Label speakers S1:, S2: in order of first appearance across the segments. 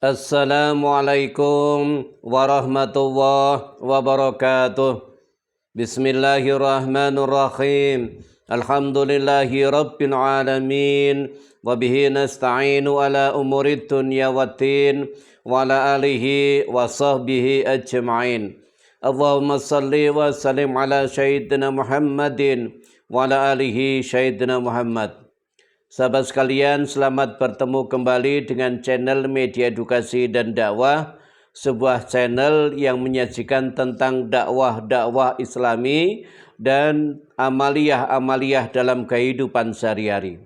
S1: Assalamualaikum warahmatullahi wabarakatuh. Bismillahirrahmanirrahim. Alhamdulillahi rabbil alamin. Wabihi nasta'inu ala umurid dunya waddin. Wa ala alihi wa sahbihi ajma'in. Allahumma salli wa sallim ala sayyidina Muhammadin. Wa ala alihi sayyidina Muhammad. Sahabat sekalian, selamat bertemu kembali dengan channel Media Edukasi dan Dakwah, sebuah channel yang menyajikan tentang dakwah-dakwah Islami dan amaliyah-amaliyah dalam kehidupan sehari-hari.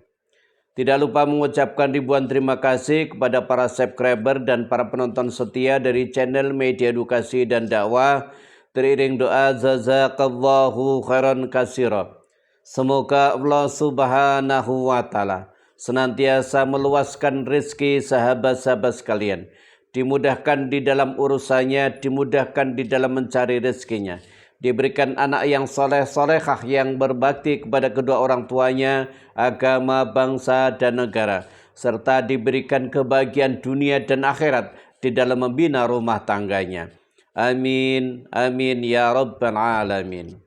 S1: Tidak lupa mengucapkan ribuan terima kasih kepada para subscriber dan para penonton setia dari channel Media Edukasi dan Dakwah. Teriring doa jazakallahu khairan katsira. Semoga Allah Subhanahu wa Ta'ala senantiasa meluaskan rezeki sahabat-sahabat sekalian, dimudahkan di dalam urusannya, dimudahkan di dalam mencari rezekinya, diberikan anak yang soleh-solehah yang berbakti kepada kedua orang tuanya, agama, bangsa, dan negara, serta diberikan kebahagiaan dunia dan akhirat di dalam membina rumah tangganya. Amin, amin, ya rabbal alamin.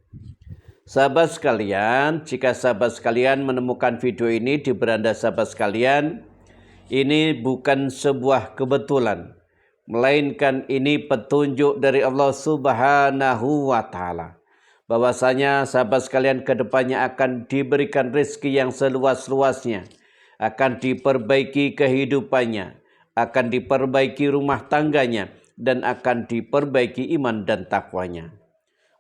S1: Sahabat sekalian, jika sahabat sekalian menemukan video ini di beranda sahabat sekalian, ini bukan sebuah kebetulan, melainkan ini petunjuk dari Allah Subhanahu wa Ta'ala. Bahwasanya sahabat sekalian kedepannya akan diberikan rezeki yang seluas-luasnya, akan diperbaiki kehidupannya, akan diperbaiki rumah tangganya, dan akan diperbaiki iman dan takwanya.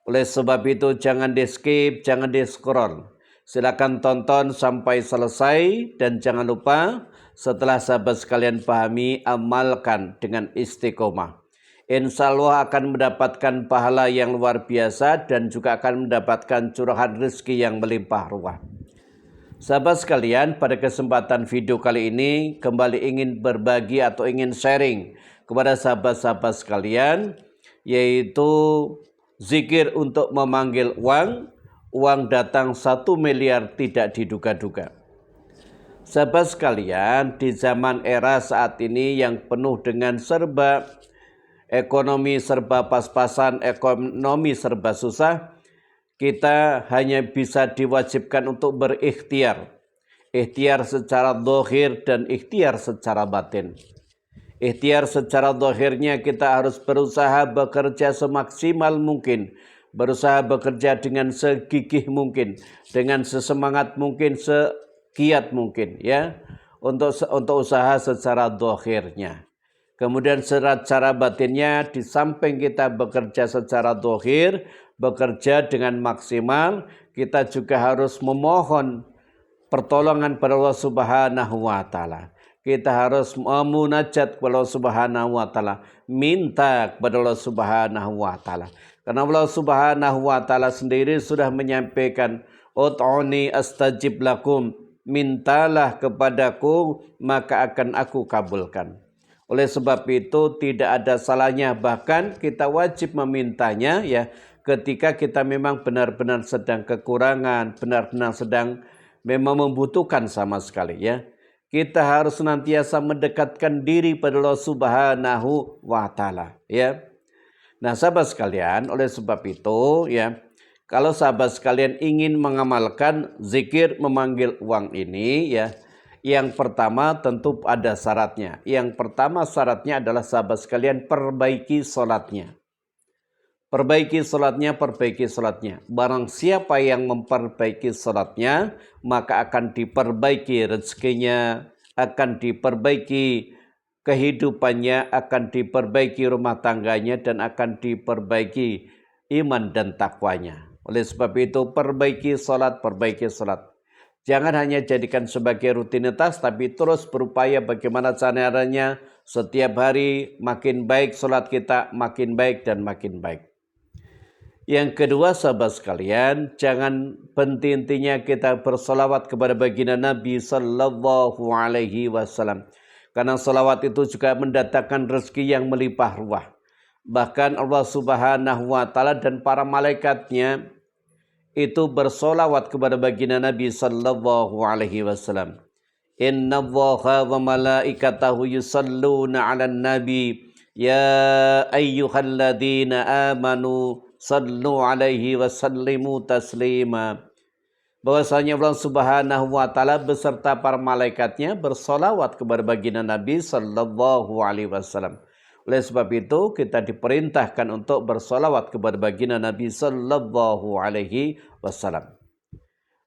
S1: Oleh sebab itu jangan di skip, jangan di scroll. Silakan tonton sampai selesai dan jangan lupa setelah sahabat sekalian pahami, amalkan dengan istiqomah. Insya Allah akan mendapatkan pahala yang luar biasa dan juga akan mendapatkan curahan rezeki yang melimpah ruah. Sahabat sekalian, pada kesempatan video kali ini kembali ingin berbagi atau ingin sharing kepada sahabat-sahabat sekalian, yaitu zikir untuk memanggil uang datang 1 miliar tidak diduga-duga. Sahabat sekalian, di zaman era saat ini yang penuh dengan serba ekonomi serba pas-pasan, ekonomi serba susah, kita hanya bisa diwajibkan untuk berikhtiar. Ikhtiar secara zahir dan ikhtiar secara batin. Ikhtiar secara zahirnya kita harus berusaha bekerja semaksimal mungkin, berusaha bekerja dengan segigih mungkin, dengan sesemangat mungkin, segiat mungkin, ya, untuk usaha secara zahirnya. Kemudian secara batinnya, di samping kita bekerja secara zahir, bekerja dengan maksimal, kita juga harus memohon pertolongan pada Allah Subhanahu wa Ta'ala. Kita harus memunajat kepada Allah Subhanahu wa Ta'ala, minta kepada Allah Subhanahu wa Ta'ala. Karena Allah Subhanahu wa Ta'ala sendiri sudah menyampaikan, ud'uni astajib lakum, mintalah kepadaku maka akan aku kabulkan. Oleh sebab itu tidak ada salahnya, bahkan kita wajib memintanya, ya, ketika kita memang benar-benar sedang kekurangan, benar-benar sedang memang membutuhkan sama sekali, ya. Kita harus senantiasa mendekatkan diri pada Allah Subhanahu wa Ta'ala, ya. Nah, sahabat sekalian, oleh sebab itu, ya, kalau sahabat sekalian ingin mengamalkan zikir memanggil uang ini, ya, yang pertama tentu ada syaratnya. Yang pertama syaratnya adalah sahabat sekalian perbaiki sholatnya. Perbaiki sholatnya. Barang siapa yang memperbaiki sholatnya, maka akan diperbaiki rezekinya, akan diperbaiki kehidupannya, akan diperbaiki rumah tangganya, dan akan diperbaiki iman dan takwanya. Oleh sebab itu, perbaiki sholat. Jangan hanya jadikan sebagai rutinitas, tapi terus berupaya bagaimana caranya setiap hari makin baik sholat kita, makin baik dan makin baik. Yang kedua, sahabat sekalian, jangan penting-pentingnya kita bersolawat kepada baginda Nabi Sallallahu Alaihi Wasallam. Karena solawat itu juga mendatangkan rezeki yang melimpah ruah. Bahkan Allah Subhanahu Wa Ta'ala dan para malaikatnya itu bersolawat kepada baginda Nabi Sallallahu Alaihi Wasallam. Innallaha wa malaikatahu yusalluna 'alan nabi ya ayyuhalladzina amanu sallu 'alaihi wa sallimu taslima. Bahwasanya Allah Subhanahu wa taala beserta para malaikatnya bersolawat kepada baginda Nabi sallallahu alaihi wasallam. Oleh sebab itu kita diperintahkan untuk bersolawat kepada baginda Nabi sallallahu alaihi wasallam.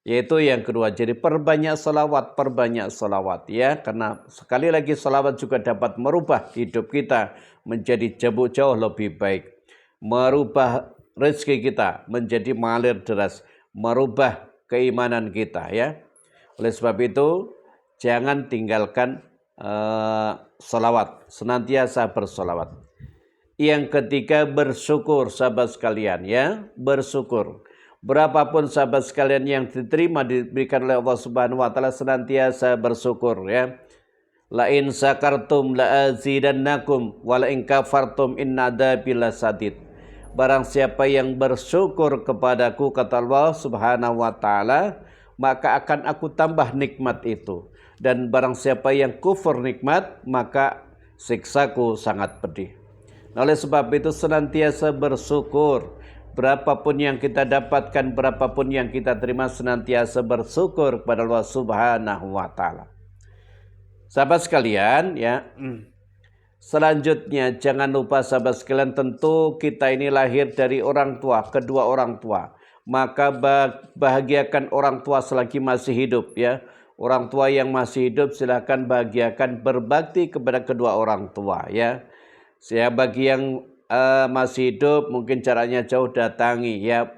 S1: Yaitu yang kedua, jadi perbanyak solawat ya, karena sekali lagi solawat juga dapat merubah hidup kita menjadi jauh lebih baik, merubah rezeki kita menjadi mengalir deras, merubah keimanan kita ya. Oleh sebab itu jangan tinggalkan solawat, senantiasa bersolawat. Yang ketiga, bersyukur sahabat sekalian ya, bersyukur. Berapapun sahabat sekalian yang diterima diberikan oleh Allah Subhanahu wa taala, senantiasa bersyukur ya. La in sakartum la azidannakum wa la in kafartum inna adzabi lasadid. Barang siapa yang bersyukur kepadaku, kata Allah Subhanahu wa taala, maka akan aku tambah nikmat itu. Dan barang siapa yang kufur nikmat, maka siksaku sangat pedih. Nah, oleh sebab itu senantiasa bersyukur. Berapapun yang kita dapatkan, berapapun yang kita terima, senantiasa bersyukur kepada Allah Subhanahu wa taala. Sahabat sekalian ya, selanjutnya jangan lupa sahabat sekalian, tentu kita ini lahir dari orang tua, kedua orang tua. Maka bahagiakan orang tua selagi masih hidup ya. Orang tua yang masih hidup silakan bahagiakan, berbakti kepada kedua orang tua ya. Bagi yang masih hidup mungkin caranya jauh, datangi ya,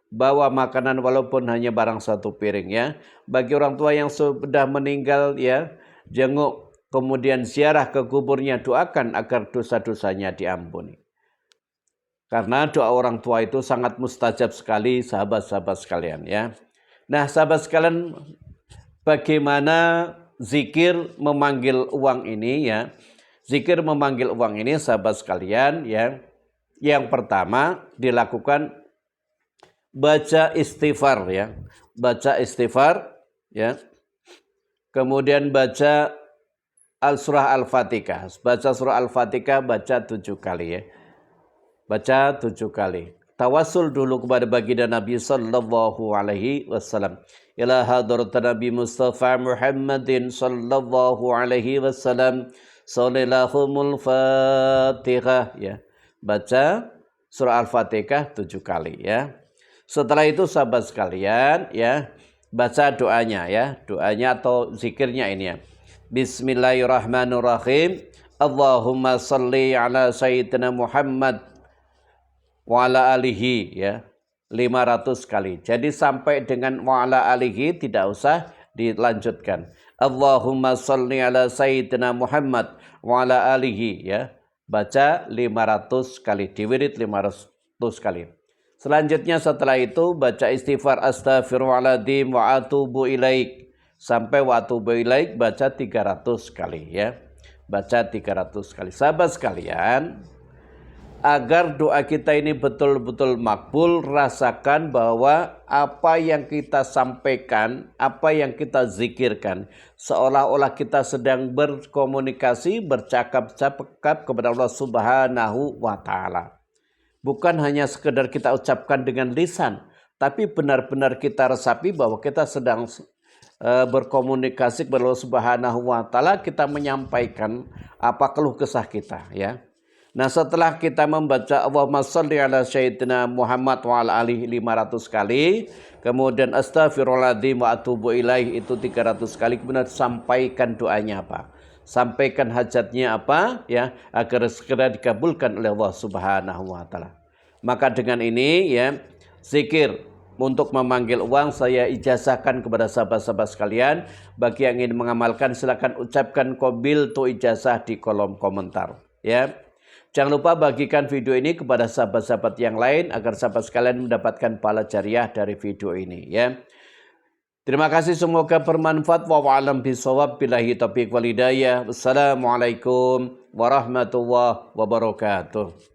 S1: bawa makanan walaupun hanya barang satu piring ya. Bagi orang tua yang sudah meninggal ya, jenguk, kemudian ziarah ke kuburnya, doakan agar dosa-dosanya diampuni. Karena doa orang tua itu sangat mustajab sekali sahabat-sahabat sekalian ya. Nah sahabat sekalian, bagaimana zikir memanggil uang ini ya? Zikir memanggil uang ini sahabat sekalian ya, yang pertama dilakukan baca istighfar ya, baca istighfar ya, kemudian baca surah Al-Fatihah, baca surah Al-Fatihah baca 7 kali ya, baca 7 kali. Tawassul dulu kepada baginda Nabi sallallahu alaihi wasallam. Ila hadratan Nabi Mustafa Muhammadin sallallahu alaihi wasallam. Salillahumul Fatihah ya. Baca surah Al-Fatihah 7 kali ya. Setelah itu sahabat sekalian ya, baca doanya ya, doanya atau zikirnya ini ya. Bismillahirrahmanirrahim. Allahumma salli ala sayyidina Muhammad wa ala alihi ya, 500 kali. Jadi sampai dengan wa ala alihi tidak usah dilanjutkan. Allahumma salli ala sayyidina Muhammad wa ala alihi ya. Baca 500 kali, diwirid 500 kali. Selanjutnya setelah itu baca istighfar astaghfirullahaladzim wa atubu ilaik. Sampai wa atubu ilaik baca 300 kali ya. Baca 300 kali. Sahabat sekalian, agar doa kita ini betul-betul makbul, rasakan bahwa apa yang kita sampaikan, apa yang kita zikirkan, seolah-olah kita sedang berkomunikasi, bercakap-cakap kepada Allah Subhanahu wa taala. Bukan hanya sekedar kita ucapkan dengan lisan, tapi benar-benar kita resapi bahwa kita sedang berkomunikasi kepada Allah Subhanahu wa taala, kita menyampaikan apa keluh kesah kita ya. Nah setelah kita membaca Allahumma sholli ala sayyidina Muhammad wa ala alihi 500 kali, kemudian astaghfirullahaladzim wa atubu ilaih itu 300 kali, kemudian sampaikan doanya apa, sampaikan hajatnya apa ya, agar segera dikabulkan oleh Allah Subhanahu wa taala. Maka dengan ini ya, zikir untuk memanggil uang saya ijazahkan kepada sahabat-sahabat sekalian. Bagi yang ingin mengamalkan silakan ucapkan qabil tu ijazah di kolom komentar ya. Jangan lupa bagikan video ini kepada sahabat-sahabat yang lain agar sahabat sekalian mendapatkan pahala jariah dari video ini ya. Terima kasih, semoga bermanfaat. Wa a'lam bishawab, billahi taufiq wal hidayah. Wassalamualaikum warahmatullahi wabarakatuh.